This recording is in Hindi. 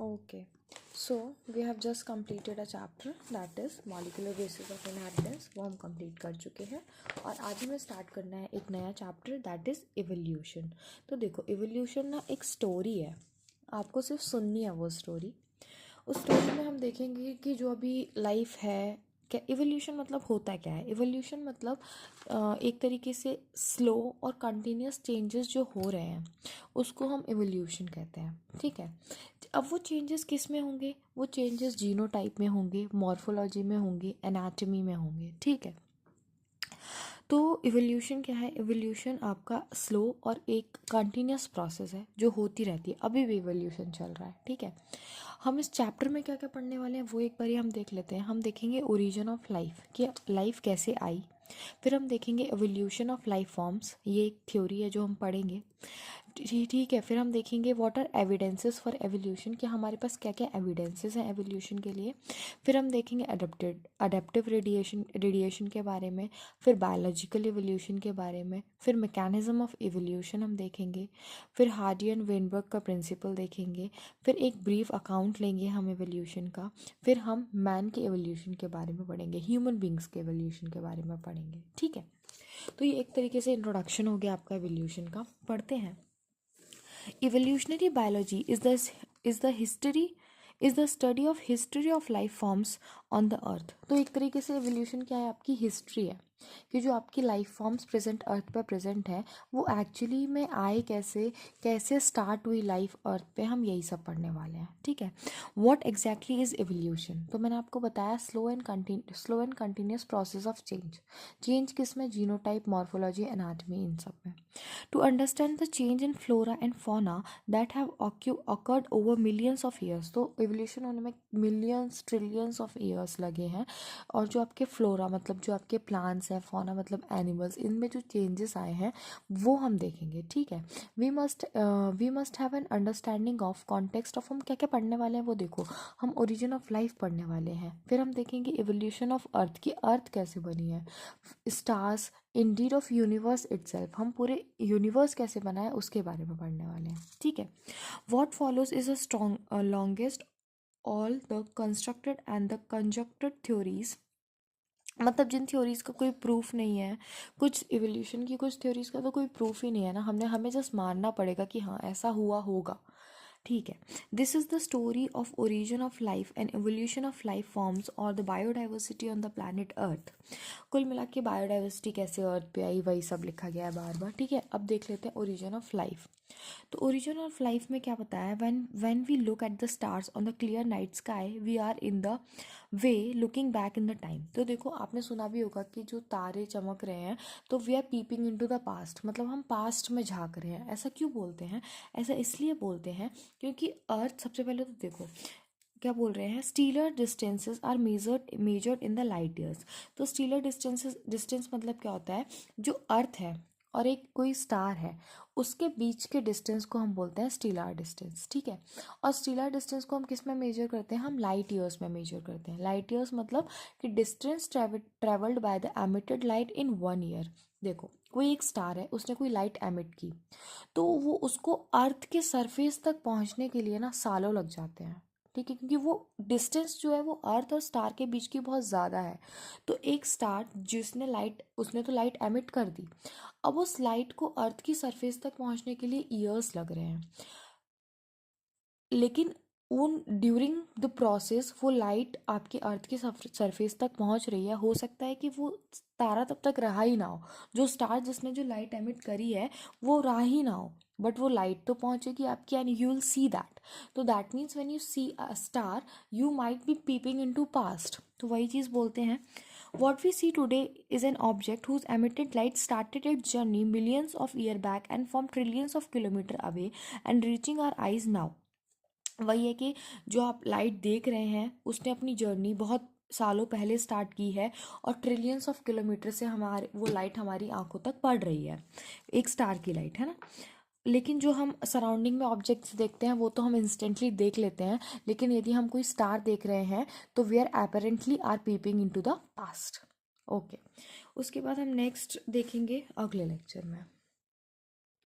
Okay, so we have just completed a chapter that is molecular basis of inheritance, वो हम complete कर चुके हैं और आज हमें start करना है एक नया chapter that is evolution। तो देखो evolution ना एक story है, आपको सिर्फ सुननी है वो story। उस story में हम देखेंगे कि जो अभी life है क्या इवोल्यूशन मतलब होता क्या है। इवोल्यूशन मतलब एक तरीके से स्लो और कंटिन्यूस चेंजेस जो हो रहे हैं उसको हम इवोल्यूशन कहते हैं, ठीक है। अब वो चेंजेस किस में होंगे, वो चेंजेस जीनोटाइप में होंगे, मॉर्फोलॉजी में होंगे, एनाटॉमी में होंगे, ठीक है। तो इवोल्यूशन क्या है, इवोल्यूशन आपका स्लो और एक कंटिन्यूस प्रोसेस है जो होती रहती है, अभी भी इवोल्यूशन चल रहा है, ठीक है। हम इस चैप्टर में क्या क्या पढ़ने वाले हैं वो एक बार हम देख लेते हैं। हम देखेंगे ओरिजिन ऑफ लाइफ कि लाइफ कैसे आई, फिर हम देखेंगे एवोल्यूशन ऑफ लाइफ फॉर्म्स, ये एक थ्योरी है जो हम पढ़ेंगे, ठीक है। फिर हम देखेंगे what are evidences for evolution, कि हमारे पास क्या क्या एविडेंसेस हैं एवोल्यूशन के लिए। फिर हम देखेंगे अडेप्टिव रेडिएशन के बारे में, फिर बायोलॉजिकल एवोल्यूशन के बारे में, फिर मैकेनिज्म ऑफ एवोल्यूशन हम देखेंगे, फिर हार्डी एंड वेनबर्ग का प्रिंसिपल देखेंगे, फिर एक ब्रीफ अकाउंट लेंगे हम एवोल्यूशन का, फिर हम मैन के एवोल्यूशन के बारे में पढ़ेंगे, ह्यूमन बींग्स के एवोल्यूशन के बारे में पढ़ेंगे, ठीक है। तो ये एक तरीके से इंट्रोडक्शन हो गया आपका एवोल्यूशन का। पढ़ते हैं। Evolutionary biology is the study of history of life forms on the earth। तो एक तरीके से evolution क्या है, आपकी हिस्ट्री है कि जो आपकी लाइफ फॉर्म्स प्रेजेंट अर्थ पे प्रेजेंट है वो एक्चुअली में आए कैसे, कैसे स्टार्ट हुई लाइफ अर्थ पे, हम यही सब पढ़ने वाले हैं, ठीक है। व्हाट एग्जैक्टली इज एवोल्यूशन, तो मैंने आपको बताया slow and continuous process of change किस में, जीनोटाइप, मॉर्फोलॉजी, एनाटॉमी, इन सब में। To understand the change in flora and fauna that have occurred over millions of years, तो evolution होने में millions trillions of years लगे हैं, और जो आपके फ्लोरा मतलब जो आपके प्लांट्स हैं, fauna मतलब एनिमल्स, इनमें जो चेंजेस आए हैं वो हम देखेंगे, ठीक है। We must have an understanding of context of, हम क्या क्या पढ़ने वाले हैं वो देखो। हम ओरिजिन ऑफ लाइफ पढ़ने वाले हैं, फिर हम देखेंगे एवोल्यूशन ऑफ अर्थ की अर्थ कैसे बनी है, stars, Indeed of universe itself, हम पूरे यूनिवर्स कैसे बना है उसके बारे में पढ़ने वाले हैं, ठीक है। What follows is a strong longest all the constructed and the conducted theories, मतलब जिन थ्योरीज का कोई प्रूफ नहीं है, कुछ इवोल्यूशन की कुछ थ्योरीज का तो कोई प्रूफ ही नहीं है ना, हमें जस्ट मानना पड़ेगा कि हाँ ऐसा हुआ होगा, ठीक है। This is the story of origin of life and evolution of life forms और the biodiversity on the planet Earth. कुल मिला के बायोडाइवर्सिटी कैसे अर्थ पे आई वही सब लिखा गया है बार बार, ठीक है। अब देख लेते हैं ओरिजिन ऑफ लाइफ। तो ओरिजिन ऑफ लाइफ में क्या बताया, when we look at the stars on the clear night sky we are in the way looking back in the time. तो देखो आपने सुना भी होगा कि जो तारे चमक रहे हैं तो we are peeping into the past, मतलब हम पास्ट में झाँक रहे हैं। ऐसा क्यों बोलते हैं, ऐसा इसलिए बोलते हैं क्योंकि अर्थ, सबसे पहले तो देखो क्या बोल रहे हैं, stellar distances are measured in the light years. तो स्टीलर डिस्टेंस मतलब क्या होता है, जो अर्थ है और एक कोई स्टार है उसके बीच के डिस्टेंस को हम बोलते हैं स्टीलर डिस्टेंस, ठीक है। और स्टीलर डिस्टेंस को हम किस में मेजर करते हैं, हम लाइट ईयर्स में मेजर करते हैं। लाइट ईयर्स मतलब कि distance travelled by the emitted light in 1 year. देखो कोई एक स्टार है, उसने कोई लाइट एमिट की तो वो उसको अर्थ के सरफेस तक पहुंचने के लिए ना सालों लग जाते हैं, ठीक है, क्योंकि वो डिस्टेंस जो है वो अर्थ और स्टार के बीच की बहुत ज़्यादा है। तो एक स्टार जिसने लाइट, उसने तो लाइट एमिट कर दी, अब उस लाइट को अर्थ की सरफेस तक पहुंचने के लिए ईयर्स लग रहे हैं, लेकिन उन ड्यूरिंग द प्रोसेस वो लाइट आपकी अर्थ की सरफेस तक पहुंच रही है। हो सकता है कि वो तारा तब तक रहा ही ना हो, जो स्टार जिसने जो लाइट एमिट करी है वो रहा ही ना हो, बट वो लाइट तो पहुंचेगी आपकी and you will see that. तो that means when you see a star you might be peeping into past. तो वही चीज़ बोलते हैं। What we see today is an object whose emitted light started its journey millions of years back and from trillions of kilometers away and reaching our eyes now। वही है कि जो आप लाइट देख रहे हैं उसने अपनी जर्नी बहुत सालों पहले स्टार्ट की है और ट्रिलियंस ऑफ किलोमीटर से हमारे वो लाइट हमारी आंखों तक पड़ रही है, एक स्टार की लाइट है ना। लेकिन जो हम सराउंडिंग में ऑब्जेक्ट्स देखते हैं वो तो हम इंस्टेंटली देख लेते हैं, लेकिन यदि हम कोई स्टार देख रहे हैं तो we are apparently are peeping into the past. Okay, उसके बाद हम नेक्स्ट देखेंगे अगले लेक्चर में।